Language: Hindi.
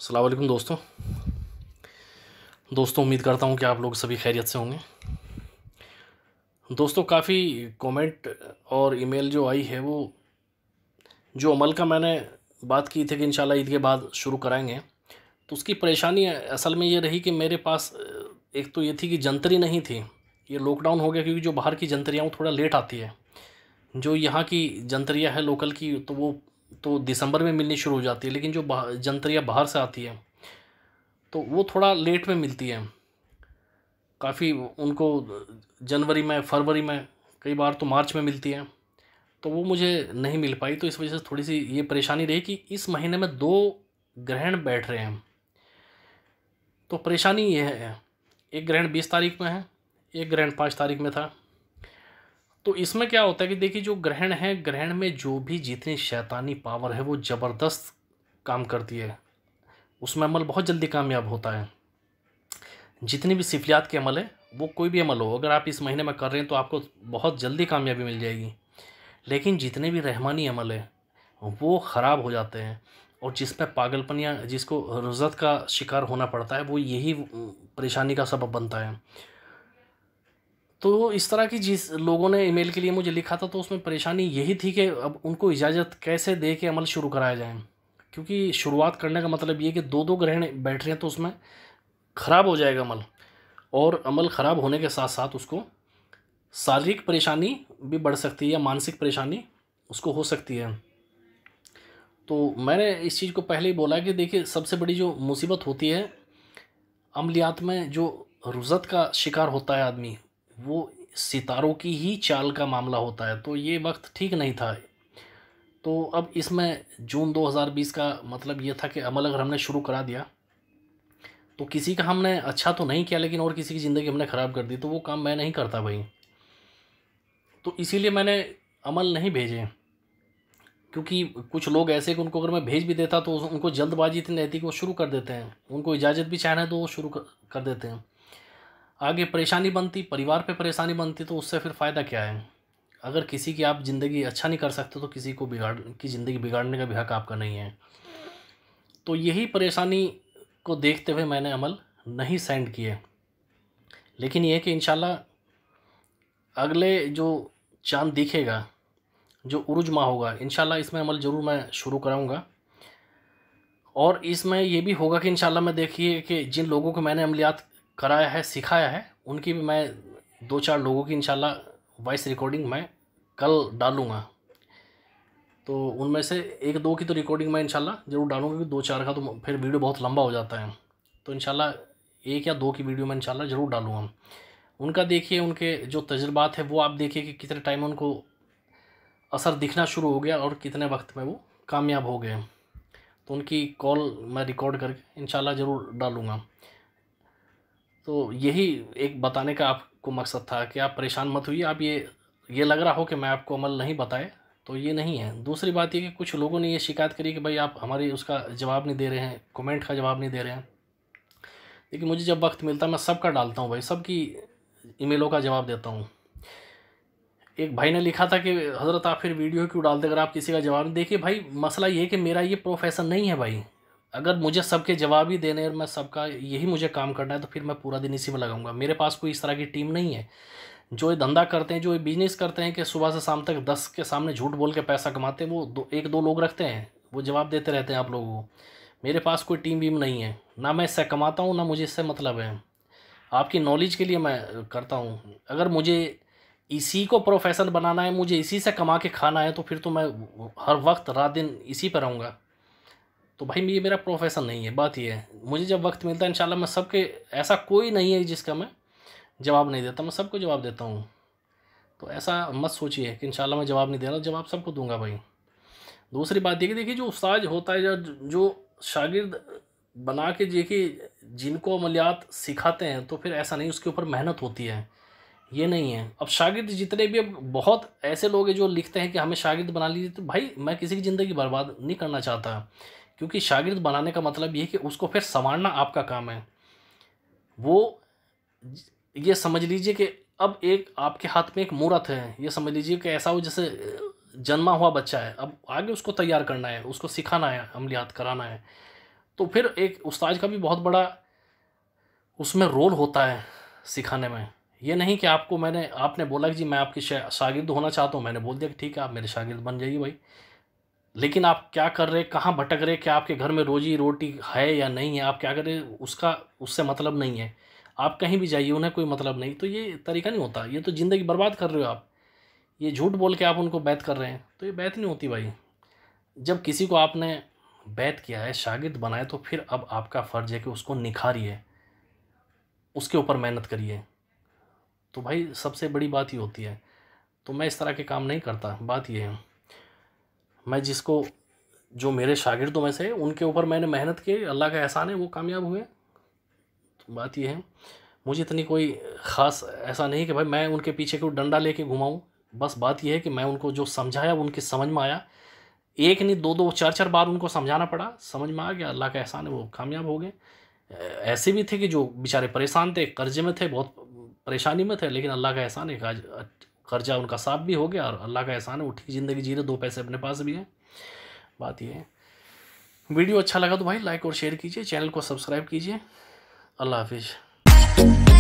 अस्सलाम वालेकुम दोस्तों उम्मीद करता हूँ कि आप लोग सभी खैरियत से होंगे। दोस्तों काफ़ी कमेंट और ईमेल जो आई है वो जो अमल का मैंने बात की थी कि इंशाल्लाह ईद के बाद शुरू कराएंगे, तो उसकी परेशानी असल में ये रही कि मेरे पास एक तो ये थी कि जंतरी नहीं थी। ये लॉकडाउन हो गया क्योंकि जो बाहर की जंतरियाँ वो थोड़ा लेट आती है। जो यहाँ की जंतरियाँ हैं लोकल की तो वो तो दिसंबर में मिलनी शुरू हो जाती है, लेकिन जो जंतरियाँ बाहर से आती है तो वो थोड़ा लेट में मिलती है। काफ़ी उनको जनवरी में, फरवरी में, कई बार तो मार्च में मिलती हैं, तो वो मुझे नहीं मिल पाई। तो इस वजह से थोड़ी सी ये परेशानी रही कि इस महीने में 2 ग्रहण बैठ रहे हैं। तो परेशानी ये है, एक ग्रहण 20 तारीख में है, एक ग्रहण 5 तारीख में था। तो इसमें क्या होता है कि देखिए जो ग्रहण है, ग्रहण में जो भी जितनी शैतानी पावर है वो ज़बरदस्त काम करती है। उसमें अमल बहुत जल्दी कामयाब होता है। जितनी भी सिफलियात के अमल है, वो कोई भी अमल हो, अगर आप इस महीने में कर रहे हैं तो आपको बहुत जल्दी कामयाबी मिल जाएगी। लेकिन जितने भी रहमानी अमल है वो ख़राब हो जाते हैं, और जिसमें पागलपन या जिसको रुज़त का शिकार होना पड़ता है वो यही परेशानी का सबब बनता है। तो इस तरह की जिस लोगों ने ईमेल के लिए मुझे लिखा था, तो उसमें परेशानी यही थी कि अब उनको इजाज़त कैसे दे के अमल शुरू कराया जाए, क्योंकि शुरुआत करने का मतलब ये कि 2-2 ग्रहण बैठ रहे हैं तो उसमें ख़राब हो जाएगा अमल, और अमल ख़राब होने के साथ साथ उसको शारीरिक परेशानी भी बढ़ सकती है या मानसिक परेशानी उसको हो सकती है। तो मैंने इस चीज़ को पहले ही बोला कि देखिए सबसे बड़ी जो मुसीबत होती है अमलियात में, जो रुज़त का शिकार होता है आदमी, वो सितारों की ही चाल का मामला होता है। तो ये वक्त ठीक नहीं था। तो अब इसमें जून 2020 का मतलब ये था कि अमल अगर हमने शुरू करा दिया तो किसी का हमने अच्छा तो नहीं किया, लेकिन और किसी की ज़िंदगी हमने ख़राब कर दी, तो वो काम मैं नहीं करता भाई। तो इसीलिए मैंने अमल नहीं भेजे, क्योंकि कुछ लोग ऐसे कि उनको अगर मैं भेज भी देता तो उनको जल्दबाजी इतनी रहती कि वो शुरू कर देते हैं, उनको इजाज़त भी चाहना है तो वो शुरू कर देते हैं। आगे परेशानी बनती, परिवार पे परेशानी बनती, तो उससे फिर फ़ायदा क्या है। अगर किसी की आप ज़िंदगी अच्छा नहीं कर सकते तो किसी को की ज़िंदगी बिगाड़ने का भी हक आपका नहीं है। तो यही परेशानी को देखते हुए मैंने अमल नहीं सेंड किए। लेकिन ये है कि इंशाल्लाह अगले जो चाँद दिखेगा, जो उरुज माह होगा, इंशाल्लाह इसमें अमल ज़रूर मैं शुरू कराऊँगा। और इसमें ये भी होगा कि इंशाल्लाह मैं देखिए कि जिन लोगों को मैंने अमलियात कराया है, सिखाया है, उनकी भी मैं 2-4 लोगों की इंशाल्लाह वॉइस रिकॉर्डिंग मैं कल डालूँगा। तो उनमें से 1-2 की तो रिकॉर्डिंग मैं इंशाल्लाह ज़रूर डालूँगा, क्योंकि 2-4 का तो फिर वीडियो बहुत लंबा हो जाता है। तो इंशाल्लाह 1 या 2 की वीडियो मैं इंशाल्लाह ज़रूर डालूँगा। उनका देखिए, उनके जो तजुर्बात है वो आप देखिए कि कितने टाइम में उनको असर दिखना शुरू हो गया और कितने वक्त में वो कामयाब हो गए। तो उनकी कॉल मैं रिकॉर्ड करके इंशाल्लाह ज़रूर डालूँगा। तो यही एक बताने का आपको मकसद था कि आप परेशान मत होइए। आप ये लग रहा हो कि मैं आपको अमल नहीं बताए, तो ये नहीं है। दूसरी बात ये कि कुछ लोगों ने ये शिकायत करी कि भाई आप हमारी उसका जवाब नहीं दे रहे हैं, कमेंट का जवाब नहीं दे रहे हैं। लेकिन मुझे जब वक्त मिलता है मैं सबका डालता हूँ भाई, सबकी ईमेलों का जवाब देता हूँ। एक भाई ने लिखा था कि हज़रत आप फिर वीडियो क्यों डालते अगर आप किसी का जवाब नहीं। देखिए भाई, मसला ये है कि मेरा ये प्रोफेशन नहीं है भाई। अगर मुझे सबके जवाब ही देने और मैं सबका यही मुझे काम करना है तो फिर मैं पूरा दिन इसी में लगाऊंगा। मेरे पास कोई इस तरह की टीम नहीं है। जो ये धंधा करते हैं, जो ये बिजनेस करते हैं कि सुबह से शाम तक 10 के सामने झूठ बोल के पैसा कमाते हैं, वो 1-2 लोग रखते हैं, वो जवाब देते रहते हैं आप लोगों को। मेरे पास कोई टीम वीम नहीं है, ना मैं इससे कमाता हूँ ना मुझे इससे मतलब है। आपकी नॉलेज के लिए मैं करता हूँ। अगर मुझे इसी को प्रोफेशन बनाना है, मुझे इसी से कमा के खाना है, तो फिर तो मैं हर वक्त रात दिन इसी पर रहूँगा। तो भाई ये मेरा प्रोफेशन नहीं है। बात ये है, मुझे जब वक्त मिलता है इंशाल्लाह मैं सबके, ऐसा कोई नहीं है जिसका मैं जवाब नहीं देता, मैं सबको जवाब देता हूँ। तो ऐसा मत सोचिए कि इंशाल्लाह मैं जवाब नहीं दे रहा, जवाब सबको दूंगा भाई। दूसरी बात ये कि देखिए जो उस्ताद होता है, जो शागिर्द बना के देखिए जिनको अमलियात सिखाते हैं, तो फिर ऐसा नहीं उसके ऊपर मेहनत होती है, ये नहीं है। अब शागिर्द जितने भी, अब बहुत ऐसे लोग हैं जो लिखते हैं कि हमें शागिर्द बना लीजिए, तो भाई मैं किसी की ज़िंदगी बर्बाद नहीं करना चाहता, क्योंकि शागिर्द बनाने का मतलब ये है कि उसको फिर संवारना आपका काम है। वो ये समझ लीजिए कि अब एक आपके हाथ में एक मूरत है, ये समझ लीजिए कि ऐसा हो जैसे जन्मा हुआ बच्चा है, अब आगे उसको तैयार करना है, उसको सिखाना है, अमलियात कराना है। तो फिर एक उस्ताद का भी बहुत बड़ा उसमें रोल होता है सिखाने में। ये नहीं कि आपने बोला कि जी मैं आपके शागिर्द होना चाहता हूँ, मैंने बोल दिया कि ठीक है आप मेरे शागिर्द बन जाइए भाई, लेकिन आप क्या कर रहे, कहाँ भटक रहे, क्या आपके घर में रोजी रोटी है या नहीं है, आप क्या कर रहे, उसका उससे मतलब नहीं है। आप कहीं भी जाइए, उन्हें कोई मतलब नहीं। तो ये तरीका नहीं होता, ये तो ज़िंदगी बर्बाद कर रहे हो आप। ये झूठ बोल के आप उनको बैत कर रहे हैं, तो ये बैत नहीं होती भाई। जब किसी को आपने बैत किया है, शागिर्द बनाए, तो फिर अब आपका फ़र्ज़ है कि उसको निखारिए, उसके ऊपर मेहनत करिए। तो भाई सबसे बड़ी बात ये होती है। तो मैं इस तरह के काम नहीं करता। बात ये है, मैं जिसको जो मेरे शागिर्दों में से उनके ऊपर मैंने मेहनत की, अल्लाह का एहसान है वो कामयाब हुए। तो बात ये है, मुझे इतनी कोई ख़ास ऐसा नहीं कि भाई मैं उनके पीछे कोई डंडा लेके घुमाऊँ। बस बात ये है कि मैं उनको जो समझाया वो उनकी समझ में आया। एक नहीं, दो दो चार चार बार उनको समझाना पड़ा, समझ में आ गया, अल्लाह का एहसान है वो कामयाब हो गए। ऐसे भी थे कि जो बेचारे परेशान थे, कर्जे में थे, बहुत परेशानी में थे, लेकिन अल्लाह का एहसान है कि आज कर्जा उनका साफ भी हो गया, और अल्लाह का एहसान है वो ठीक ज़िंदगी जी रहे, दो पैसे अपने पास भी हैं। बात ये है। वीडियो अच्छा लगा तो भाई लाइक और शेयर कीजिए, चैनल को सब्सक्राइब कीजिए। अल्लाह हाफिज़।